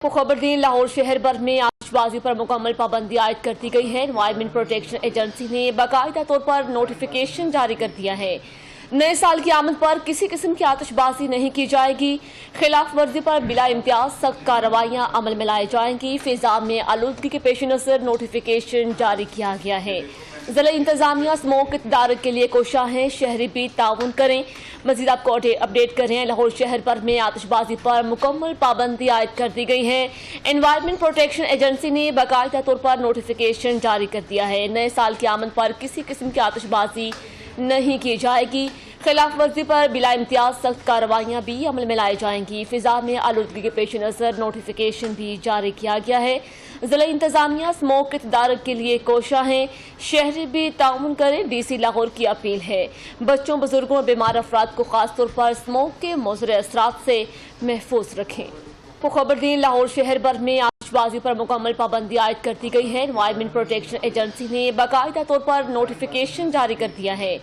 खबरदीन लाहौर शहर भर में आतिशबाजी पर मुकम्मल पाबंदी आयद कर दी गई है। एनवायरमेंट प्रोटेक्शन एजेंसी ने बाकायदा तौर पर नोटिफिकेशन जारी कर दिया है। नए साल की आमद पर किसी किस्म की आतिशबाजी नहीं की जाएगी। खिलाफ वर्जी पर बिला इम्तियाज सख्त कार्रवाइयां अमल में लाई जाएंगी। फिजा में आलूदगी के पेश नजर नोटिफिकेशन जारी किया गया है। जिला इंतजामिया स्मोक इक़्तिदार के लिए कोशा है, शहरी भी ताउन करें। मजीद आपको अपडेट कर रहे हैं। लाहौर शहर भर में आतिशबाजी पर मुकम्मल पाबंदी आयद कर दी गई है। एनवायरमेंट प्रोटेक्शन एजेंसी ने बाकायदा तौर पर नोटिफिकेशन जारी कर दिया है। नए साल की आमद पर किसी किस्म की आतिशबाजी नहीं की जाएगी। खिलाफ वर्जी पर बिला इम्तियाज सख्त कार्रवाइयां भी अमल में लाई जाएंगी। फिजा में आलूदगी के पेश नजर नोटिफिकेशन भी जारी किया गया है। जिला इंतजामिया स्मोक इक़्तिदार के लिए कोशा है, शहरी भी ताउन करें। डीसी लाहौर की अपील है, बच्चों, बुजुर्गों और बीमार अफराद को खास तौर पर स्मोक के मुज़र असरात से महफूज रखें। खबरदीन लाहौर शहर भर में आतिशबाजी पर मुकम्मल पाबंदी आयद कर दी गई है। एनवायरमेंट प्रोटेक्शन एजेंसी ने बाकायदा तौर पर नोटिफिकेशन जारी कर दिया है।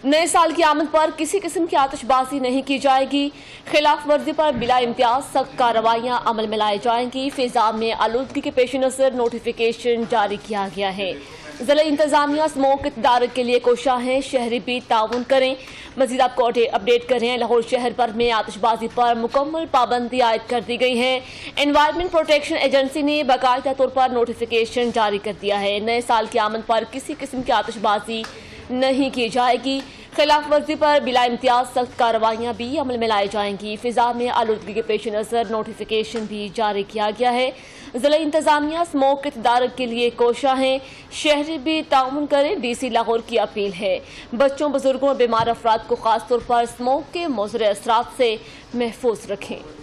नए साल की आमद पर किसी किस्म की आतिशबाजी नहीं की जाएगी। खिलाफ वर्जी पर बिला इम्तियाज सख्त कार्रवाइयां अमल में लाई जाएंगी। फिजा में आलूदगी के पेश नजर नोटिफिकेशन जारी किया गया है। जिला इंतजामिया स्मोक इक़्तिदार के लिए कोशा है, शहरी भी ताउन करें। मजीद आपको अपडेट कर रहे हैं। लाहौर शहर भर में आतिशबाजी पर मुकम्मल पाबंदी आयद कर दी गई है। एनवायरमेंट प्रोटेक्शन एजेंसी ने बाकायदा तौर पर नोटिफिकेशन जारी कर दिया है। नए साल की आमद पर किसी किस्म की आतिशबाजी नहीं की जाएगी। खिलाफ वर्जी पर बिला इम्तियाज सख्त कार्रवाइयां भी अमल में लाई जाएंगी। फिजा में आलूदगी के पेश नजर नोटिफिकेशन भी जारी किया गया है। जिला इंतजामिया स्मोक इक़्तिदार के लिए कोशा है, शहरी भी ताउन करें। डीसी लाहौर की अपील है, बच्चों, बुजुर्गों और बीमार अफराद को खास तौर पर स्मोक के मुज़र असरात से महफूज रखें।